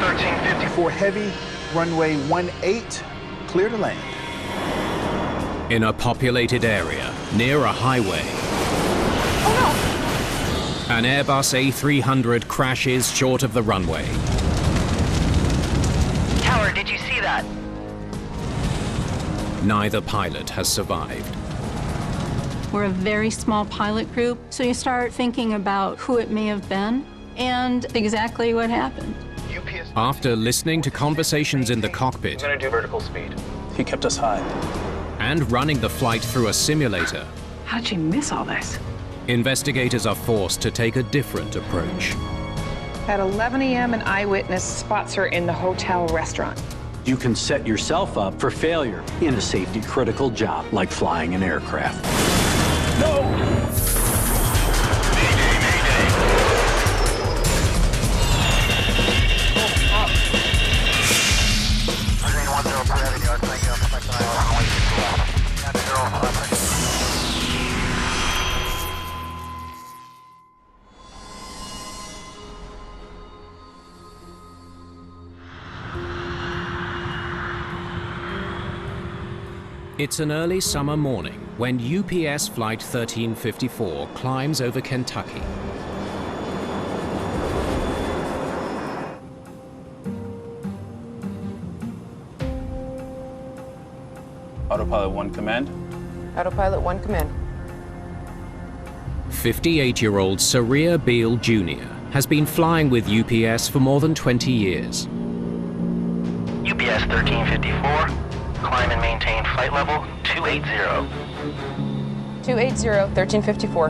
1354 heavy, runway 18, clear to land. In a populated area, near a highway, an Airbus A300 crashes short of the runway. Tower, did you see that? Neither pilot has survived. We're a very small pilot group, so you start thinking about who it may have been and exactly what happened. After listening to conversations in the cockpit, I'm gonna do vertical speed. He kept us high. and running the flight through a simulator, How did you miss all this? investigators are forced to take a different approach. At 11 a.m., an eyewitness spots her in the hotel restaurant. You can set yourself up for failure in a safety-critical job like flying an aircraft. It's an early summer morning when UPS Flight 1354 climbs over Kentucky. Autopilot 1 command. Autopilot 1 command. 58-year-old Saria Beale Jr. has been flying with UPS for more than 20 years. UPS 1354, climb and maintain flight level 280. 280, 1354.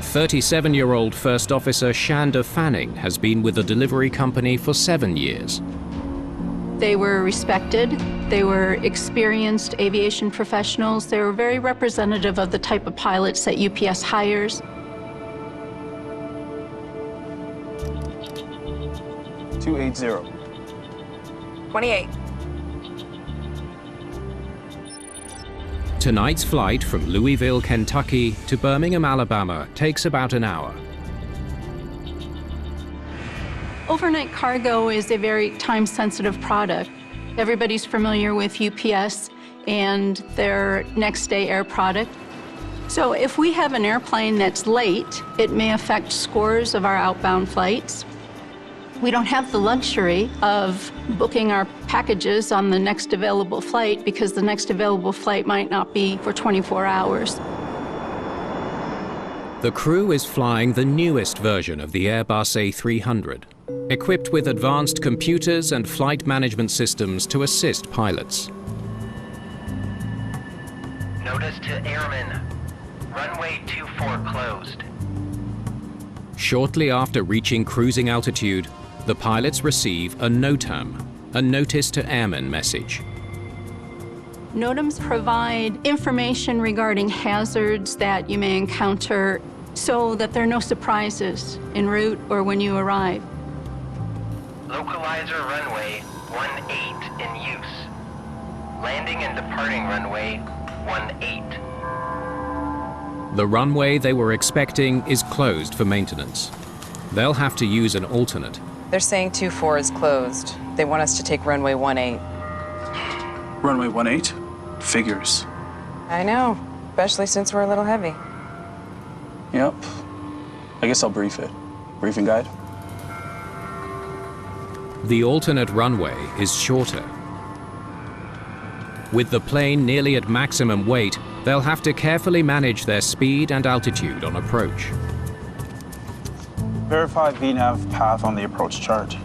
37-year-old First Officer Shanda Fanning has been with the delivery company for 7 years. They were respected, they were experienced aviation professionals, they were very representative of the type of pilots that UPS hires. 280. 28. Tonight's flight from Louisville, Kentucky to Birmingham, Alabama takes about an hour. Overnight cargo is a very time-sensitive product. Everybody's familiar with UPS and their next-day air product. So if we have an airplane that's late, it may affect scores of our outbound flights. We don't have the luxury of booking our packages on the next available flight because the next available flight might not be for 24 hours. The crew is flying the newest version of the Airbus A300, equipped with advanced computers and flight management systems to assist pilots. Notice to airmen, runway 24 closed. Shortly after reaching cruising altitude, the pilots receive a NOTAM, a Notice to Airmen message. NOTAMs provide information regarding hazards that you may encounter so that there are no surprises en route or when you arrive. Localizer runway 18 in use. Landing and departing runway 18. The runway they were expecting is closed for maintenance. They'll have to use an alternate. They're saying 24 is closed. They want us to take runway 18. Runway 18? Figures. I know, especially since we're a little heavy. Yep. I guess I'll brief it. Briefing guide? The alternate runway is shorter. With the plane nearly at maximum weight, they'll have to carefully manage their speed and altitude on approach. Verify VNAV path on the approach chart.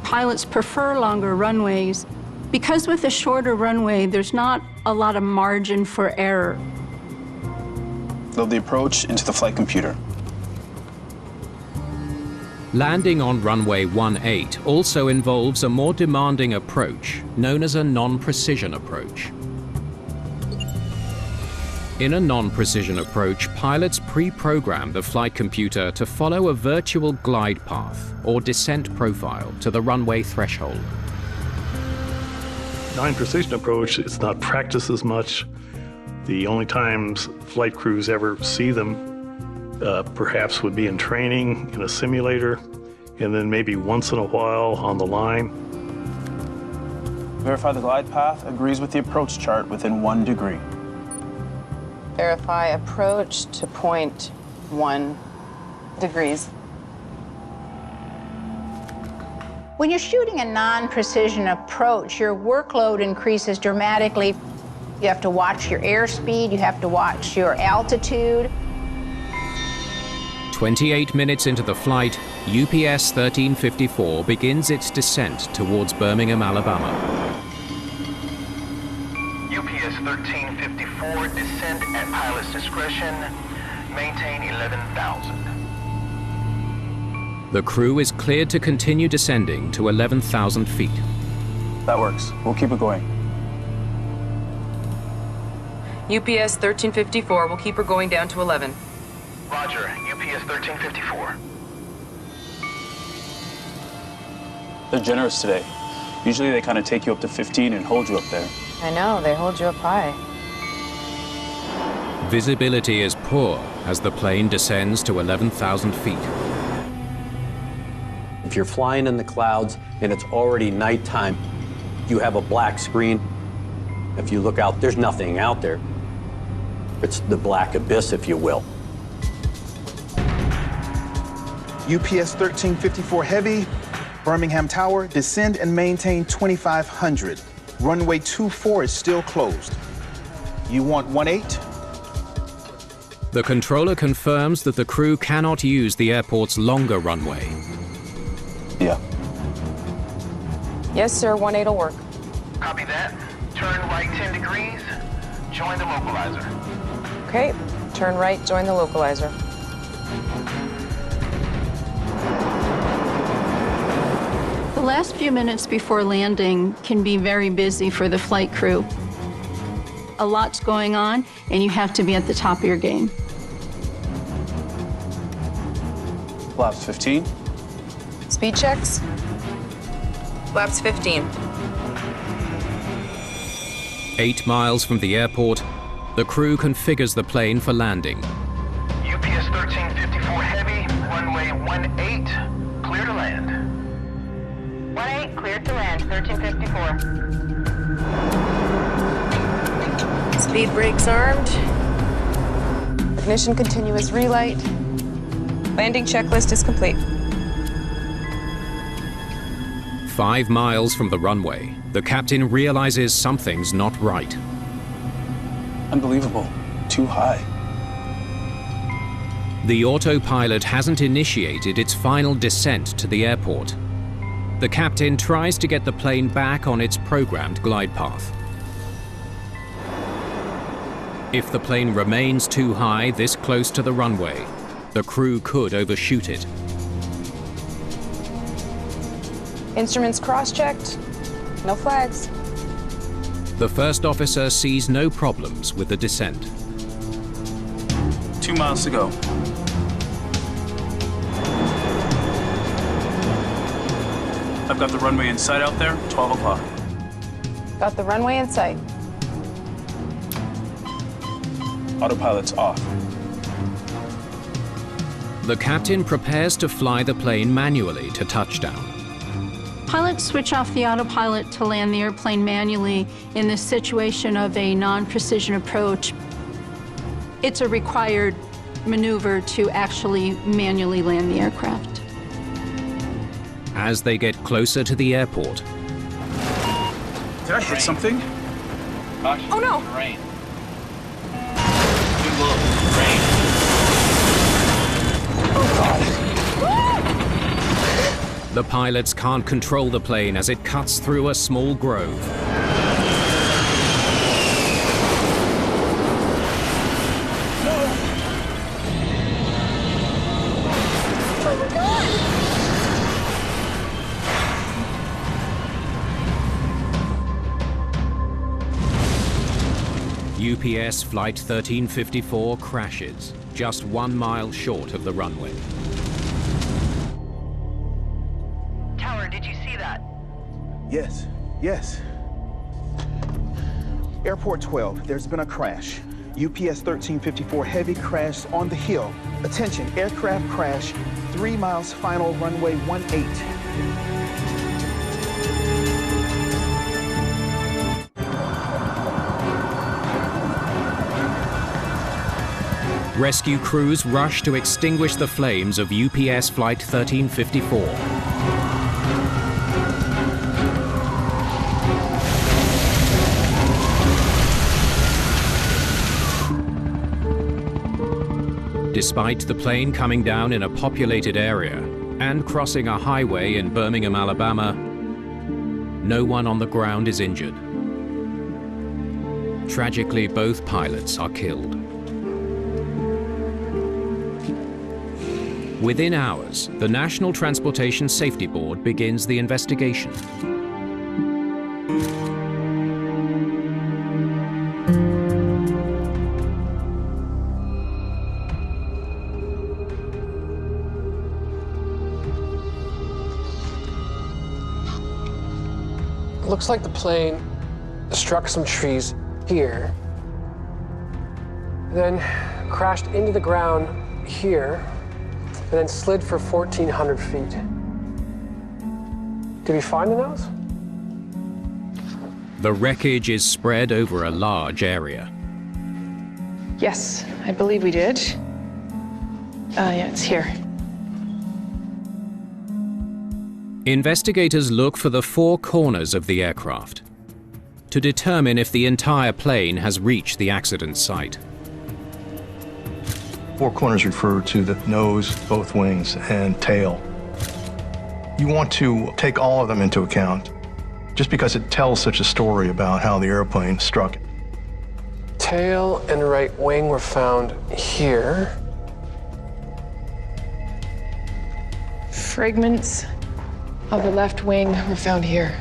Pilots prefer longer runways because with a shorter runway, there's not a lot of margin for error. Load the approach into the flight computer. Landing on runway 18 also involves a more demanding approach, known as a non-precision approach. In a non-precision approach, pilots pre-program the flight computer to follow a virtual glide path or descent profile to the runway threshold. Non-precision approach, it's not practiced as much. The only times flight crews ever see them perhaps would be in training in a simulator, and then maybe once in a while on the line. Verify the glide path agrees with the approach chart within 1 degree. Verify approach to 0.1 degrees. When you're shooting a non-precision approach, your workload increases dramatically. You have to watch your airspeed, you have to watch your altitude. 28 minutes into the flight, UPS 1354 begins its descent towards Birmingham, Alabama. UPS 1354, descend at pilot's discretion. Maintain 11,000. The crew is cleared to continue descending to 11,000 feet. That works. We'll keep it going. UPS 1354 will keep her going down to 11. Roger, UPS 1354. They're generous today. Usually they kind of take you up to 15 and hold you up there. I know, they hold you up high. Visibility is poor as the plane descends to 11,000 feet. If you're flying in the clouds and it's already nighttime, you have a black screen. If you look out, there's nothing out there. It's the black abyss, if you will. UPS 1354 Heavy, Birmingham Tower, descend and maintain 2,500. Runway 24 is still closed. You want 18? The controller confirms that the crew cannot use the airport's longer runway. Yeah. Yes, sir, 18 will work. Copy that. Turn right 10 degrees. Join the localizer. Okay, turn right, join the localizer. The last few minutes before landing can be very busy for the flight crew. A lot's going on, and you have to be at the top of your game. Flaps 15. Speed checks. Flaps 15. 8 miles from the airport, the crew configures the plane for landing. UPS 1354 Heavy, runway 18, clear to land. 18, cleared to land, 1354. Speed brakes armed. Ignition continuous relight. Landing checklist is complete. 5 miles from the runway, the captain realizes something's not right. Unbelievable. Too high. The autopilot hasn't initiated its final descent to the airport. The captain tries to get the plane back on its programmed glide path. If the plane remains too high this close to the runway, the crew could overshoot it. Instruments cross-checked. No flags. The first officer sees no problems with the descent. 2 miles to go. I've got the runway in sight out there, 12 o'clock. Got the runway in sight. Autopilot's off. The captain prepares to fly the plane manually to touchdown. Pilots switch off the autopilot to land the airplane manually in this situation of a non-precision approach. It's a required maneuver to actually manually land the aircraft. As they get closer to the airport, Did I hit something? Oh no! Rain. Too low. Rain. Oh, God. the pilots can't control the plane as it cuts through a small grove. UPS Flight 1354 crashes, just 1 mile short of the runway. Tower, did you see that? Yes. Airport 12, there's been a crash. UPS 1354 Heavy crashed on the hill. Attention, aircraft crash, 3 miles final runway 18. Rescue crews rush to extinguish the flames of UPS Flight 1354. Despite the plane coming down in a populated area and crossing a highway in Birmingham, Alabama, no one on the ground is injured. Tragically, both pilots are killed. Within hours, the National Transportation Safety Board begins the investigation. Looks like the plane struck some trees here, then crashed into the ground here, and then slid for 1,400 feet. Did we find the nose? The wreckage is spread over a large area. Yes, I believe we did. Yeah, it's here. Investigators look for the 4 corners of the aircraft to determine if the entire plane has reached the accident site. 4 corners refer to the nose, both wings, and tail. You want to take all of them into account, just because it tells such a story about how the airplane struck. Tail and right wing were found here. Fragments of the left wing were found here.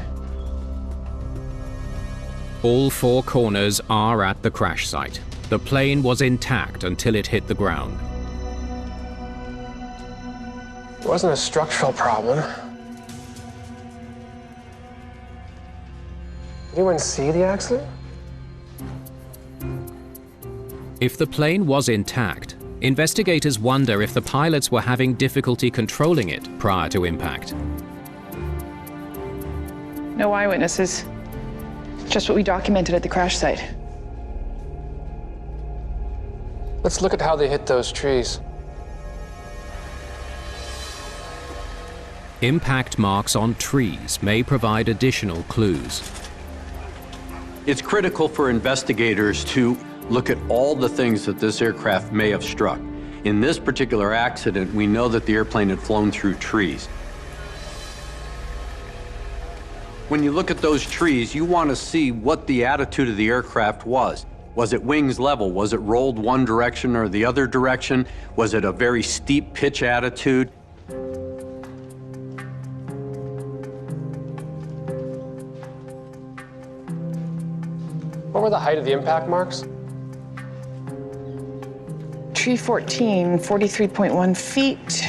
All 4 corners are at the crash site. The plane was intact until it hit the ground. It wasn't a structural problem. Did anyone see the accident? If the plane was intact, investigators wonder if the pilots were having difficulty controlling it prior to impact. No eyewitnesses. Just what we documented at the crash site. Let's look at how they hit those trees. Impact marks on trees may provide additional clues. It's critical for investigators to look at all the things that this aircraft may have struck. In this particular accident, we know that the airplane had flown through trees. When you look at those trees, you want to see what the attitude of the aircraft was. Was it wings level? Was it rolled one direction or the other direction? Was it a very steep pitch attitude? What were the height of the impact marks? Tree 14, 43.1 feet.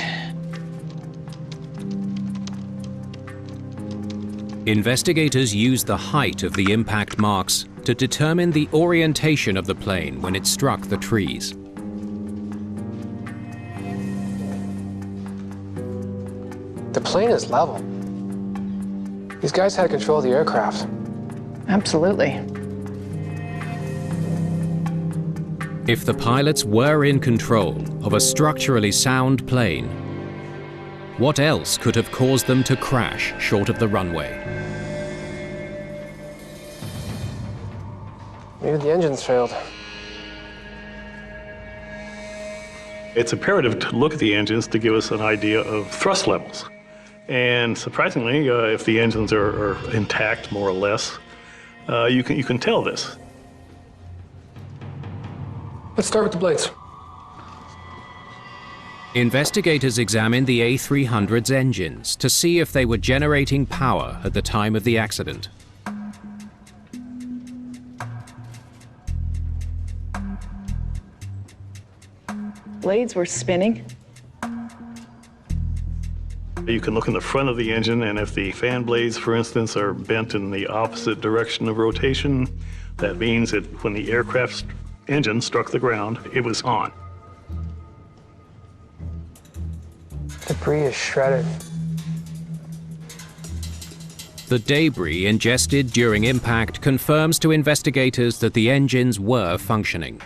Investigators use the height of the impact marks to determine the orientation of the plane when it struck the trees. The plane is level. These guys had control of the aircraft. Absolutely. If the pilots were in control of a structurally sound plane, what else could have caused them to crash short of the runway? Maybe the engines failed. It's imperative to look at the engines to give us an idea of thrust levels. And surprisingly, if the engines are intact, more or less, you can tell this. Let's start with the blades. Investigators examined the A300's engines to see if they were generating power at the time of the accident. Blades were spinning. You can look in the front of the engine, and if the fan blades, for instance, are bent in the opposite direction of rotation, that means that when the aircraft engine struck the ground, it was on. Debris is shredded. The debris ingested during impact confirms to investigators that the engines were functioning.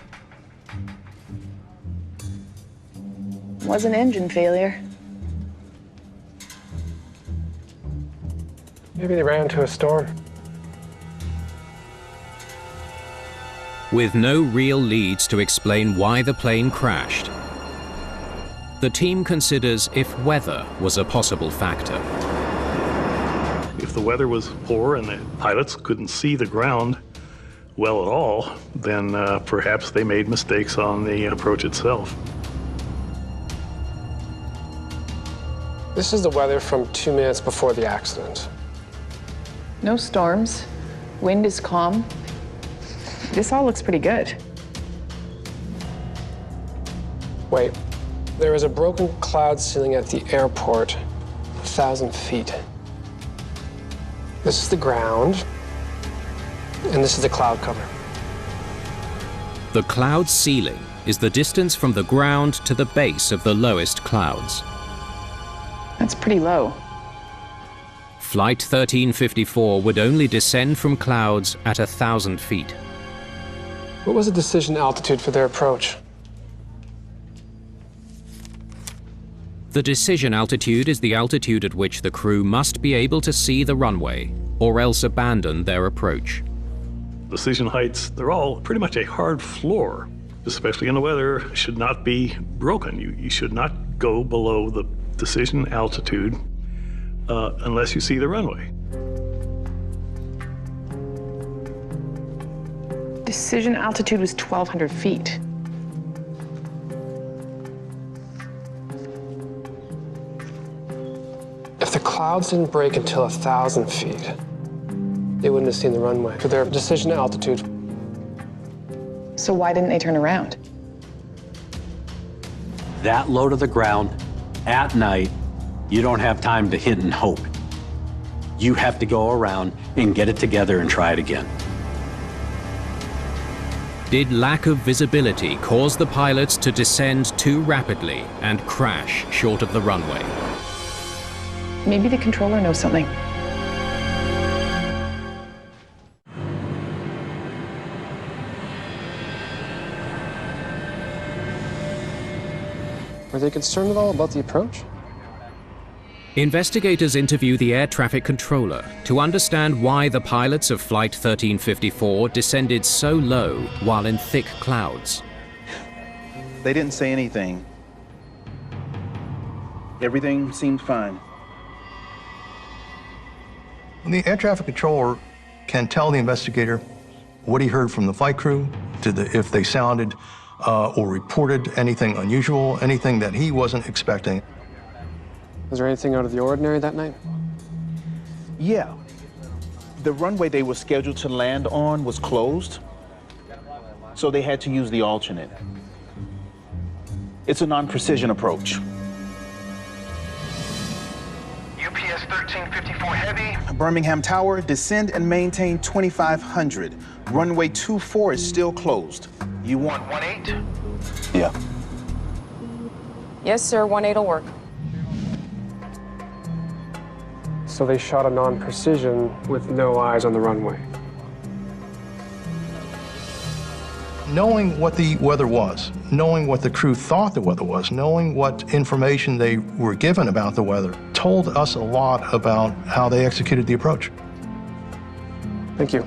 Was an engine failure. Maybe they ran into a storm. With no real leads to explain why the plane crashed, the team considers if weather was a possible factor. If the weather was poor and the pilots couldn't see the ground well at all, then perhaps they made mistakes on the approach itself. This is the weather from 2 minutes before the accident. No storms. Wind is calm. This all looks pretty good. Wait, there is a broken cloud ceiling at the airport, 1,000 feet. This is the ground, and this is the cloud cover. The cloud ceiling is the distance from the ground to the base of the lowest clouds. That's pretty low. Flight 1354 would only descend from clouds at 1,000 feet. What was the decision altitude for their approach? The decision altitude is the altitude at which the crew must be able to see the runway, or else abandon their approach. Decision heights, they're all pretty much a hard floor, especially in the weather, should not be broken. You should not go below the decision altitude unless you see the runway. Decision altitude was 1,200 feet. If the clouds didn't break until 1,000 feet, they wouldn't have seen the runway for their decision altitude. So why didn't they turn around? That low to the ground, at night, you don't have time to hit and hope. You have to go around and get it together and try it again. Did lack of visibility cause the pilots to descend too rapidly and crash short of the runway? Maybe the controller knows something. Were they concerned at all about the approach? Investigators interview the air traffic controller to understand why the pilots of Flight 1354 descended so low while in thick clouds. They didn't say anything. Everything seemed fine. The air traffic controller can tell the investigator what he heard from the flight crew, if they sounded or reported anything unusual, anything that he wasn't expecting. Was there anything out of the ordinary that night? Yeah. The runway they were scheduled to land on was closed, so they had to use the alternate. It's a non-precision approach. UPS 1354 Heavy. Birmingham Tower, descend and maintain 2,500. Runway 24 is still closed. You want 18? Yeah. Yes, sir, 18 will work. So they shot a non-precision with no eyes on the runway. Knowing what the weather was, knowing what the crew thought the weather was, knowing what information they were given about the weather, told us a lot about how they executed the approach. Thank you.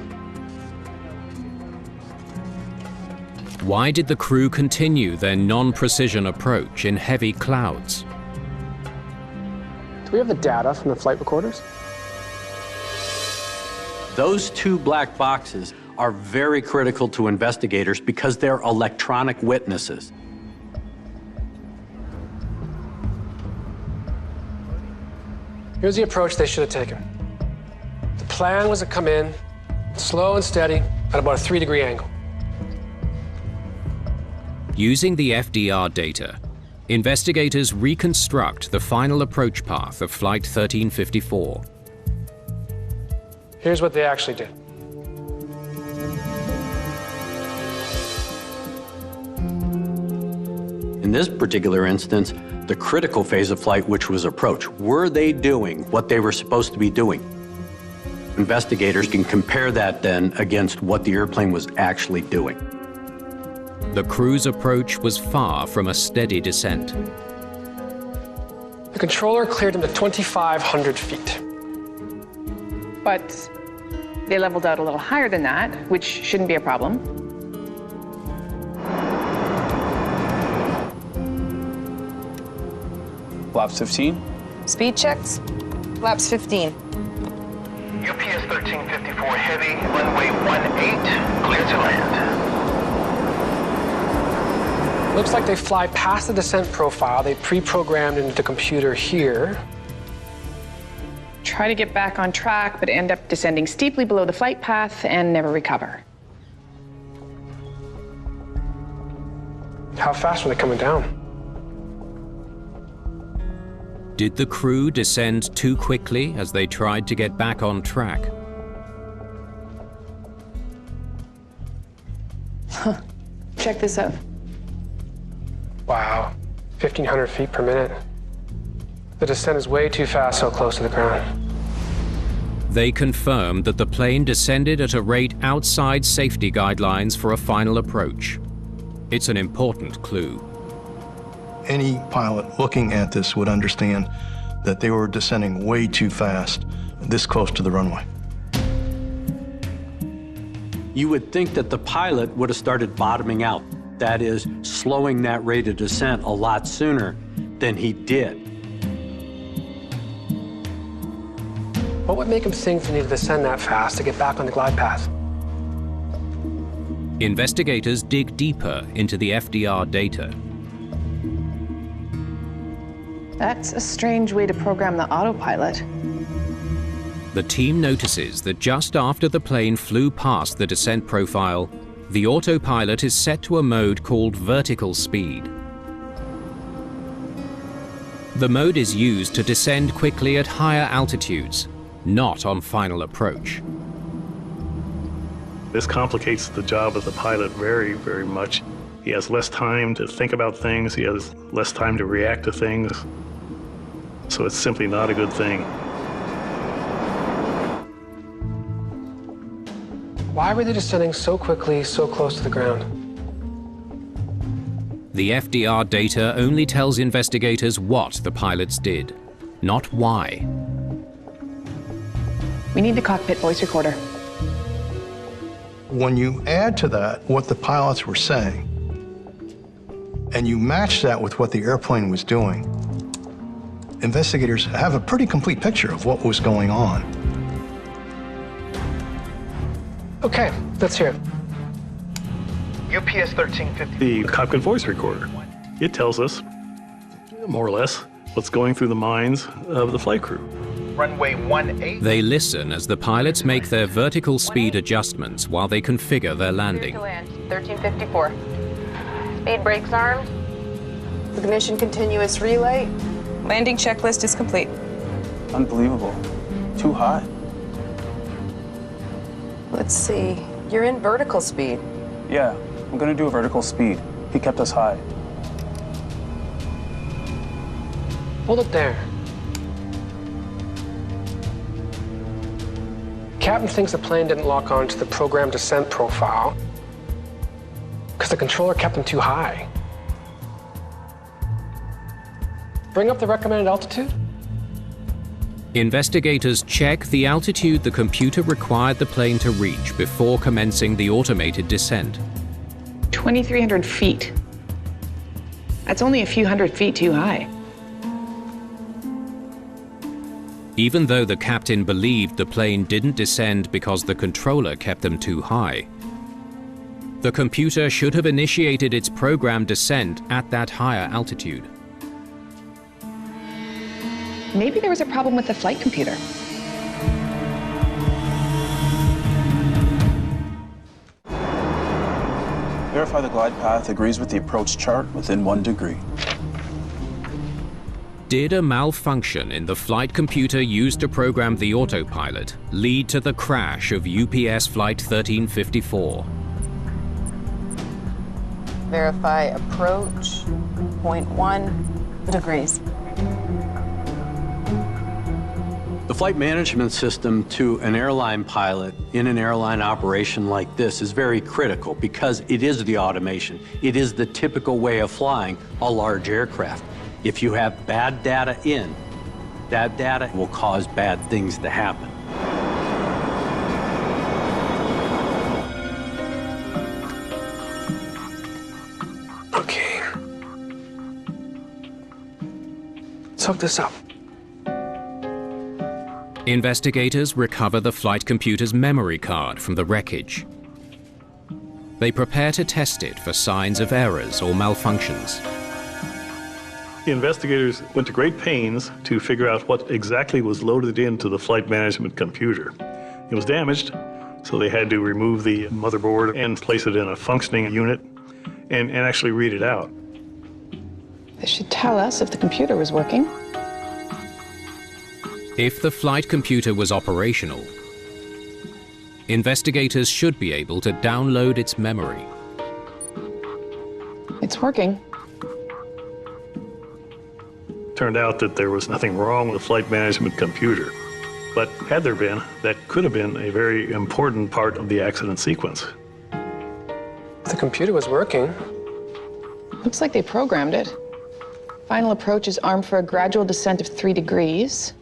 Why did the crew continue their non-precision approach in heavy clouds? Do we have the data from the flight recorders? Those two black boxes are very critical to investigators because they're electronic witnesses. Here's the approach they should have taken. The plan was to come in slow and steady at about a 3-degree angle. Using the FDR data, investigators reconstruct the final approach path of Flight 1354. Here's what they actually did. In this particular instance, the critical phase of flight, which was approach. Were they doing what they were supposed to be doing? Investigators can compare that then against what the airplane was actually doing. The crew's approach was far from a steady descent. The controller cleared them to 2,500 feet. But they leveled out a little higher than that, which shouldn't be a problem. Flaps 15. Speed checks? Flaps 15. UPS 1354 heavy, runway 18, clear to land. Looks like they fly past the descent profile they pre-programmed into the computer here. Try to get back on track, but end up descending steeply below the flight path and never recover. How fast were they coming down? Did the crew descend too quickly as they tried to get back on track? Check this out. Wow, 1,500 feet per minute. The descent is way too fast so close to the ground. They confirmed that the plane descended at a rate outside safety guidelines for a final approach. It's an important clue. Any pilot looking at this would understand that they were descending way too fast, this close to the runway. You would think that the pilot would have started bottoming out. That is, slowing that rate of descent a lot sooner than he did. What would make him think they need to descend that fast to get back on the glide path? Investigators dig deeper into the FDR data. That's a strange way to program the autopilot. The team notices that just after the plane flew past the descent profile, the autopilot is set to a mode called vertical speed. The mode is used to descend quickly at higher altitudes, not on final approach. This complicates the job of the pilot very, very much. He has less time to think about things. He has less time to react to things. So it's simply not a good thing. Why were they descending so quickly, so close to the ground? The FDR data only tells investigators what the pilots did, not why. We need the cockpit voice recorder. When you add to that what the pilots were saying, and you match that with what the airplane was doing, investigators have a pretty complete picture of what was going on. Okay, let's hear it. UPS 1350. The cockpit voice recorder, it tells us, more or less, what's going through the minds of the flight crew. Runway 18. They listen as the pilots make their vertical speed adjustments while they configure their landing. To land, 1354. Speed brakes armed. Ignition continuous relay. Landing checklist is complete. Unbelievable. Too high. Let's see. You're in vertical speed. Yeah, I'm gonna do a vertical speed. He kept us high. Hold it there. Captain thinks the plane didn't lock on to the programmed descent profile because the controller kept them too high. Bring up the recommended altitude? Investigators check the altitude the computer required the plane to reach before commencing the automated descent. 2,300 feet. That's only a few hundred feet too high. Even though the captain believed the plane didn't descend because the controller kept them too high, the computer should have initiated its programmed descent at that higher altitude. Maybe there was a problem with the flight computer. Verify the glide path agrees with the approach chart within 1 degree. Did a malfunction in the flight computer used to program the autopilot lead to the crash of UPS Flight 1354? Verify approach, 0.1 degrees. The flight management system to an airline pilot in an airline operation like this is very critical because it is the automation. It is the typical way of flying a large aircraft. If you have bad data in, that data will cause bad things to happen. Okay. Let's hook this up. Investigators recover the flight computer's memory card from the wreckage. They prepare to test it for signs of errors or malfunctions. The investigators went to great pains to figure out what exactly was loaded into the flight management computer. It was damaged, so they had to remove the motherboard and place it in a functioning unit and actually read it out. This should tell us if the computer was working. If the flight computer was operational, investigators should be able to download its memory. It's working. Turned out that there was nothing wrong with the flight management computer. But had there been, that could have been a very important part of the accident sequence. The computer was working. Looks like they programmed it. Final approach is armed for a gradual descent of 3 degrees.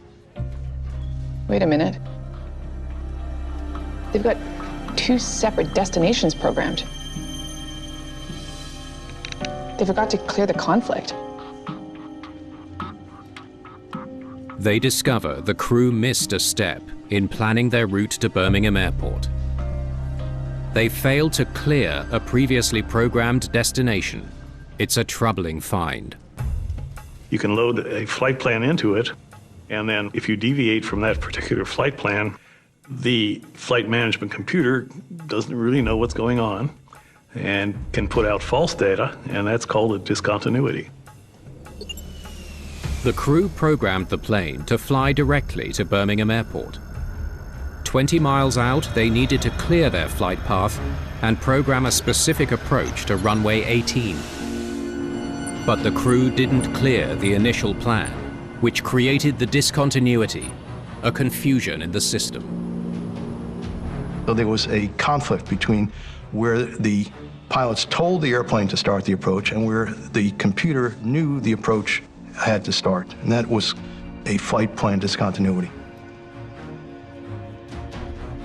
Wait a minute. They've got 2 separate destinations programmed. They forgot to clear the conflict. They discover the crew missed a step in planning their route to Birmingham Airport. They failed to clear a previously programmed destination. It's a troubling find. You can load a flight plan into it, and then if you deviate from that particular flight plan, the flight management computer doesn't really know what's going on and can put out false data, and that's called a discontinuity. The crew programmed the plane to fly directly to Birmingham Airport. 20 miles out, they needed to clear their flight path and program a specific approach to runway 18. But the crew didn't clear the initial plan, which created the discontinuity, a confusion in the system. So there was a conflict between where the pilots told the airplane to start the approach and where the computer knew the approach had to start, and that was a flight plan discontinuity.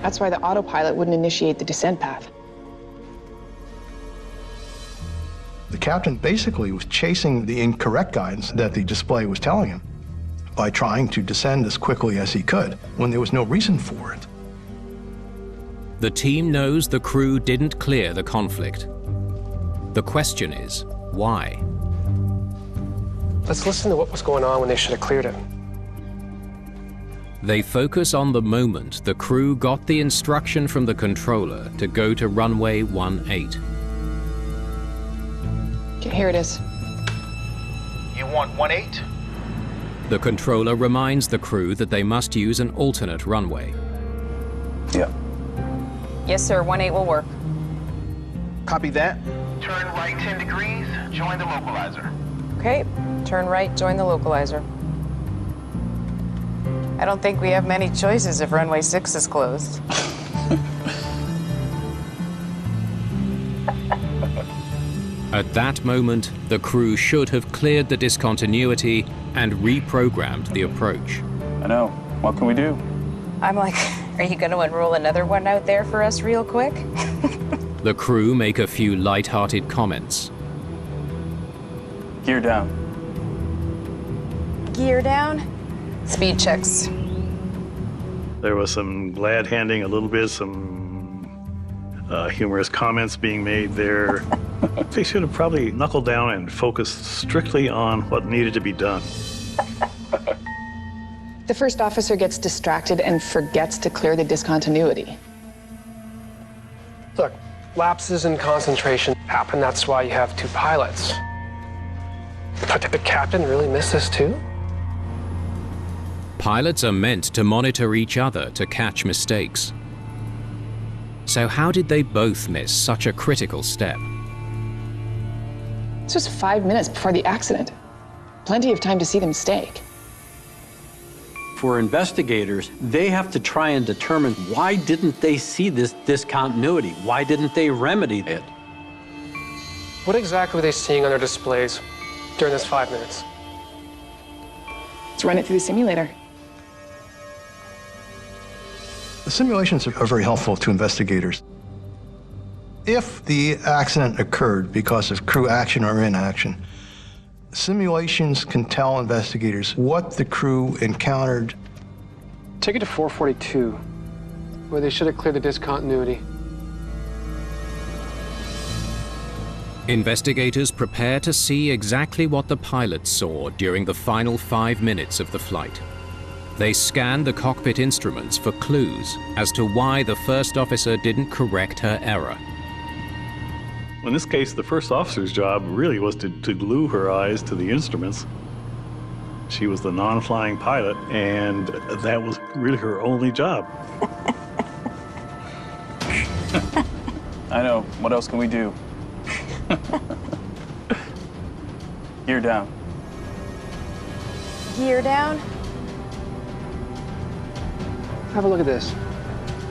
That's why the autopilot wouldn't initiate the descent path. The captain basically was chasing the incorrect guidance that the display was telling him by trying to descend as quickly as he could when there was no reason for it. The team knows the crew didn't clear the conflict. The question is, why? Let's listen to what was going on when they should have cleared it. They focus on the moment the crew got the instruction from the controller to go to runway 18. Okay, here it is. You want 18? The controller reminds the crew that they must use an alternate runway. Yeah. Yes, sir. 18 will work. Copy that. Turn right 10 degrees, join the localizer. Okay. Turn right, join the localizer. I don't think we have many choices if runway 6 is closed. At that moment, the crew should have cleared the discontinuity and reprogrammed the approach. I know. What can we do? I'm like, are you going to unroll another one out there for us real quick? The crew make a few light-hearted comments. Gear down. Gear down. Speed checks. There was some glad handing a little bit, some humorous comments being made there. They should have probably knuckled down and focused strictly on what needed to be done. The first officer gets distracted and forgets to clear the discontinuity. Look, lapses in concentration happen. That's why you have 2 pilots. But did the captain really miss this too? Pilots are meant to monitor each other to catch mistakes. So how did they both miss such a critical step? It's just 5 minutes before the accident. Plenty of time to see the mistake. For investigators, they have to try and determine why didn't they see this discontinuity? Why didn't they remedy it? What exactly were they seeing on their displays during this 5 minutes? Let's run it through the simulator. The simulations are very helpful to investigators. If the accident occurred because of crew action or inaction, simulations can tell investigators what the crew encountered. Take it to 442, where they should have cleared the discontinuity. Investigators prepare to see exactly what the pilots saw during the final 5 minutes of the flight. They scan the cockpit instruments for clues as to why the first officer didn't correct her error. In this case, the first officer's job really was to glue her eyes to the instruments. She was the non-flying pilot, and that was really her only job. I know. What else can we do? Gear down. Gear down? Have a look at this.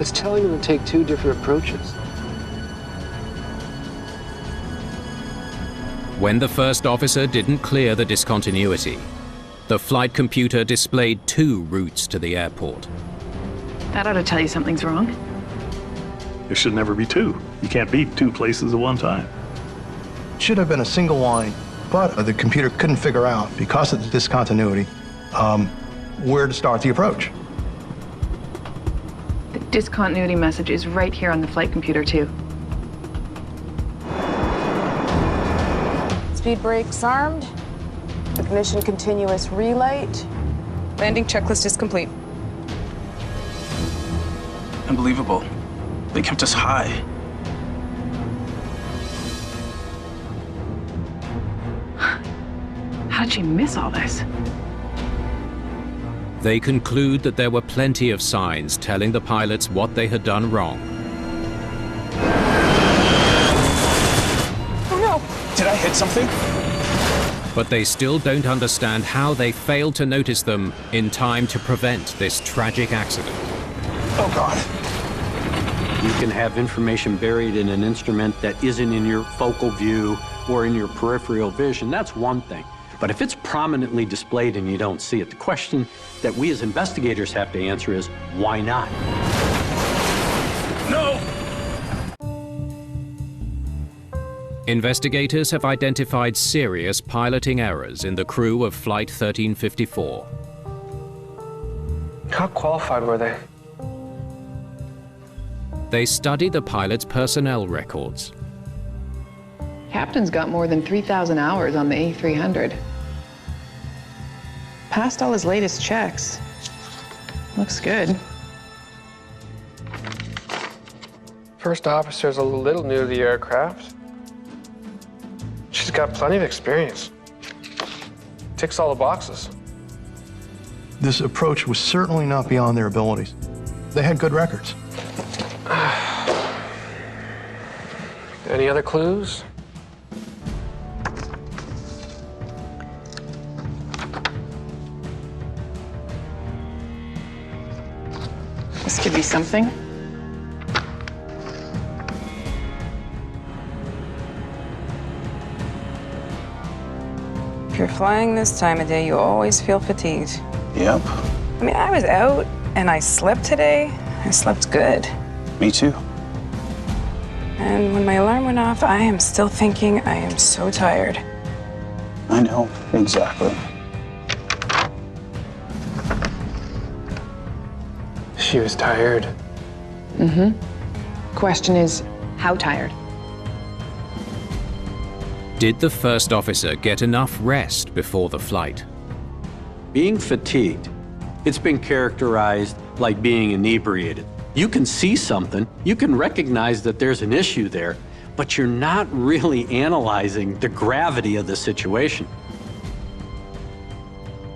It's telling them to take 2 different approaches. When the first officer didn't clear the discontinuity, the flight computer displayed 2 routes to the airport. That ought to tell you something's wrong. There should never be 2. You can't be 2 places at one time. It should have been a single line, but the computer couldn't figure out, because of the discontinuity, where to start the approach. The discontinuity message is right here on the flight computer, too. Speed brakes armed. Ignition continuous relight. Landing checklist is complete. Unbelievable. They kept us high. How did she miss all this? They conclude that there were plenty of signs telling the pilots what they had done wrong. Oh no! Did I hit something? But they still don't understand how they failed to notice them in time to prevent this tragic accident. Oh, God. You can have information buried in an instrument that isn't in your focal view or in your peripheral vision. That's one thing. But if it's prominently displayed and you don't see it, the question that we as investigators have to answer is, why not? No! Investigators have identified serious piloting errors in the crew of Flight 1354. How qualified were they? They study the pilot's personnel records. Captain's got more than 3,000 hours on the A300. Passed all his latest checks. Looks good. First officer's a little new to the aircraft. She's got plenty of experience. Ticks all the boxes. This approach was certainly not beyond their abilities. They had good records. Any other clues? This could be something. If you're flying this time of day, you always feel fatigued. Yep. I mean, I was out and I slept today. I slept good. Me too. And when my alarm went off, I am still thinking I am so tired. I know, exactly. She was tired. Mm-hmm. Question is, how tired? Did the first officer get enough rest before the flight? Being fatigued, it's been characterized like being inebriated. You can see something, you can recognize that there's an issue there, but you're not really analyzing the gravity of the situation.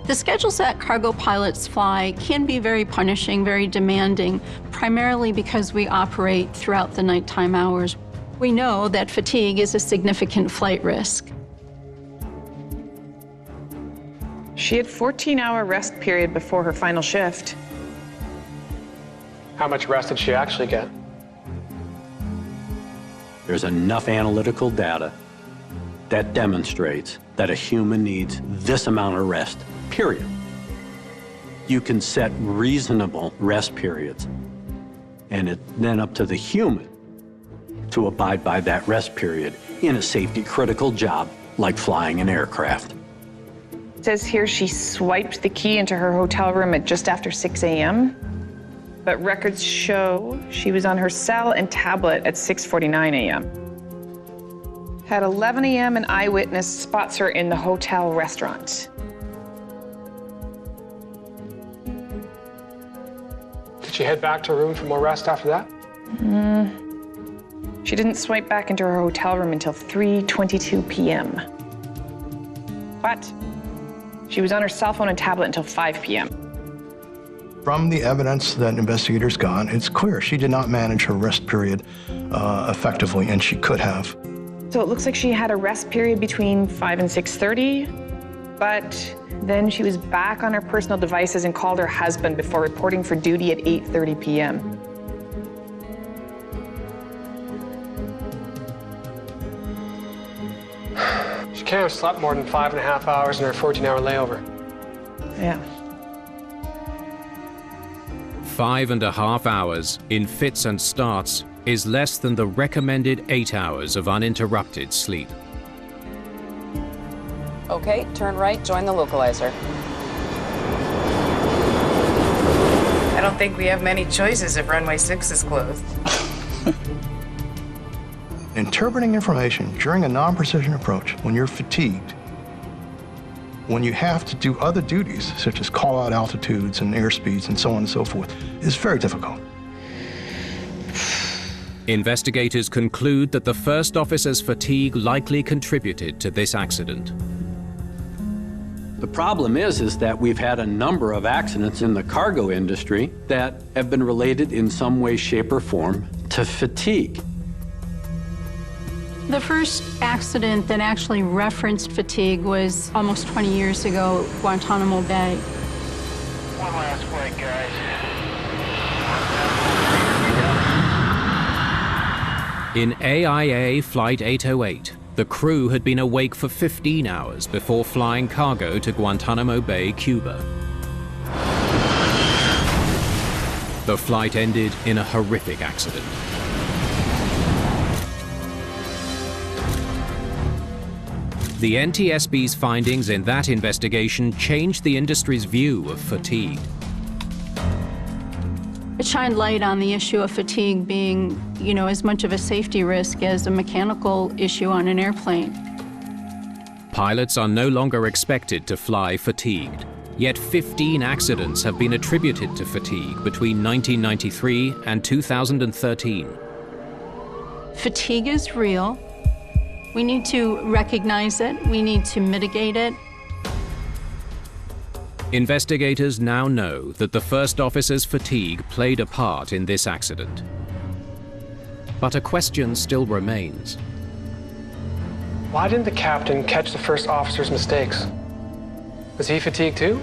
The schedules that cargo pilots fly can be very punishing, very demanding, primarily because we operate throughout the nighttime hours. We know that fatigue is a significant flight risk. She had 14-hour rest period before her final shift. How much rest did she actually get? There's enough analytical data that demonstrates that a human needs this amount of rest, period. You can set reasonable rest periods, and it's then up to the human to abide by that rest period in a safety-critical job like flying an aircraft. It says here she swiped the key into her hotel room at just after 6 a.m., but records show she was on her cell and tablet at 6:49 a.m. At 11 a.m., an eyewitness spots her in the hotel restaurant. Did she head back to her room for more rest after that? She didn't swipe back into her hotel room until 3:22 p.m. But she was on her cell phone and tablet until 5 p.m. From the evidence that investigators got, it's clear she did not manage her rest period effectively, and she could have. So it looks like she had a rest period between 5 and 6:30, but then she was back on her personal devices and called her husband before reporting for duty at 8:30 p.m. She can't have slept more than 5.5 hours in her 14-hour layover. Yeah. 5.5 hours in fits and starts is less than the recommended 8 hours of uninterrupted sleep. Okay, turn right, join the localizer. I don't think we have many choices if runway 6 is closed. Interpreting information during a non-precision approach when you're fatigued, when you have to do other duties, such as call out altitudes and airspeeds and so on and so forth, is very difficult. Investigators conclude that the first officer's fatigue likely contributed to this accident. The problem is that we've had a number of accidents in the cargo industry that have been related in some way, shape, or form to fatigue. The first accident that actually referenced fatigue was almost 20 years ago, Guantanamo Bay. One last flight, guys. In AIA Flight 808, the crew had been awake for 15 hours before flying cargo to Guantanamo Bay, Cuba. The flight ended in a horrific accident. The NTSB's findings in that investigation changed the industry's view of fatigue. It shined light on the issue of fatigue being, as much of a safety risk as a mechanical issue on an airplane. Pilots are no longer expected to fly fatigued, yet 15 accidents have been attributed to fatigue between 1993 and 2013. Fatigue is real. We need to recognize it. We need to mitigate it. Investigators now know that the first officer's fatigue played a part in this accident. But a question still remains. Why didn't the captain catch the first officer's mistakes? Was he fatigued too?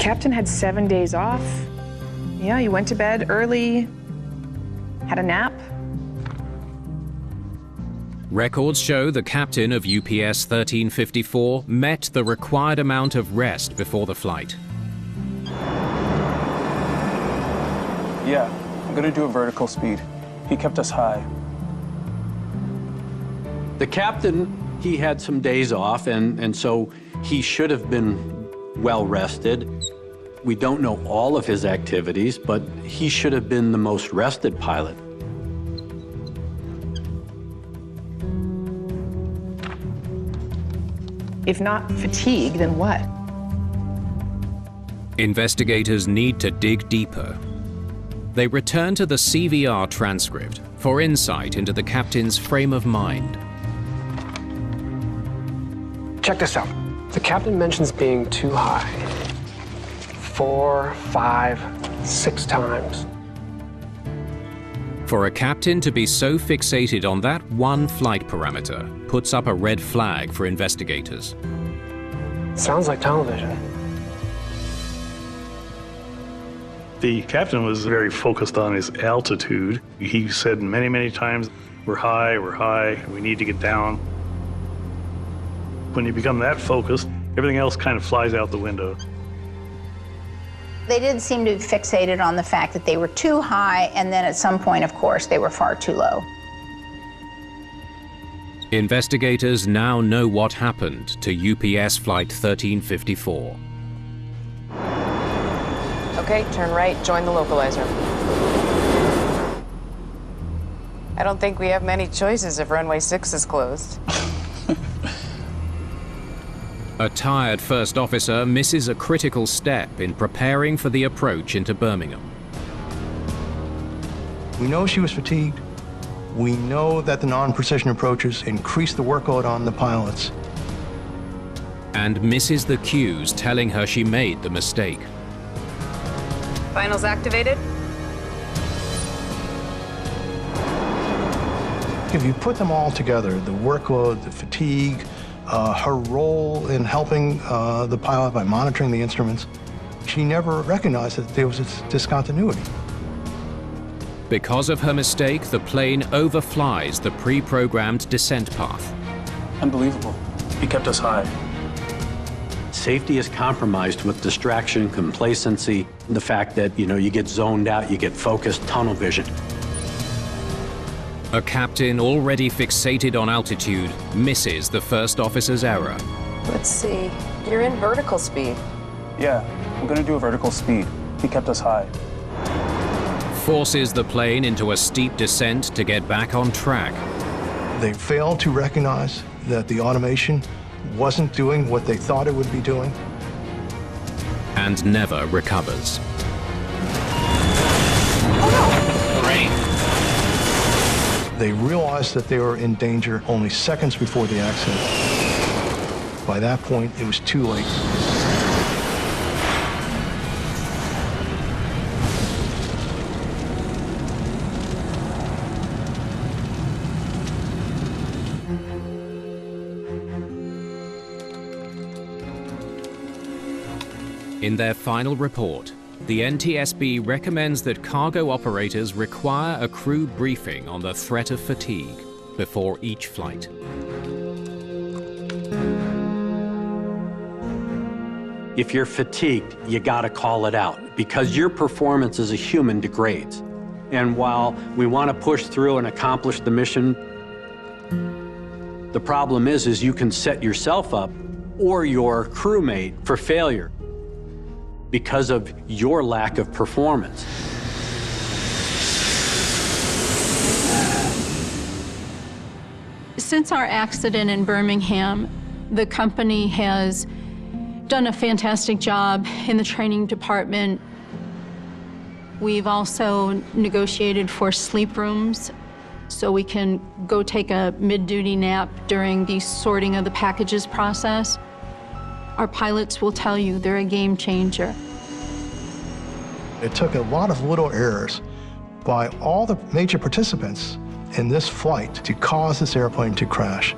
Captain had 7 days off. Yeah, he went to bed early, had a nap. Records show the captain of UPS 1354 met the required amount of rest before the flight. Yeah, I'm gonna do a vertical speed. He kept us high. The captain, he had some days off, and so he should have been well rested. We don't know all of his activities, but he should have been the most rested pilot. If not fatigue, then what? Investigators need to dig deeper. They return to the CVR transcript for insight into the captain's frame of mind. Check this out. The captain mentions being too high 4, 5, 6 times. For a captain to be so fixated on that one flight parameter puts up a red flag for investigators. Sounds like television. The captain was very focused on his altitude. He said many, many times, we're high, we need to get down. When you become that focused, everything else kind of flies out the window. They did seem to be fixated on the fact that they were too high, and then at some point, of course, they were far too low. Investigators now know what happened to UPS Flight 1354. Okay, turn right, join the localizer. I don't think we have many choices if runway 6 is closed. A tired first officer misses a critical step in preparing for the approach into Birmingham. We know she was fatigued. We know that the non-precision approaches increased the workload on the pilots. And misses the cues telling her she made the mistake. Finals activated. If you put them all together, the workload, the fatigue, her role in helping the pilot by monitoring the instruments, she never recognized that there was a discontinuity. Because of her mistake, the plane overflies the pre-programmed descent path. Unbelievable. He kept us high. Safety is compromised with distraction, complacency, the fact that, you get zoned out, you get focused, tunnel vision. A captain already fixated on altitude misses the first officer's error. Let's see. You're in vertical speed. Yeah, I'm gonna do a vertical speed. He kept us high. Forces the plane into a steep descent to get back on track. They failed to recognize that the automation wasn't doing what they thought it would be doing. And never recovers. They realized that they were in danger only seconds before the accident. By that point, it was too late. In their final report, the NTSB recommends that cargo operators require a crew briefing on the threat of fatigue before each flight. If you're fatigued, you gotta call it out because your performance as a human degrades. And while we wanna push through and accomplish the mission, the problem is you can set yourself up or your crewmate for failure because of your lack of performance. Since our accident in Birmingham, the company has done a fantastic job in the training department. We've also negotiated for sleep rooms so we can go take a mid-duty nap during the sorting of the packages process. Our pilots will tell you they're a game changer. It took a lot of little errors by all the major participants in this flight to cause this airplane to crash.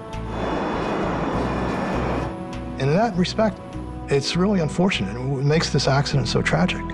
And in that respect, it's really unfortunate. It makes this accident so tragic.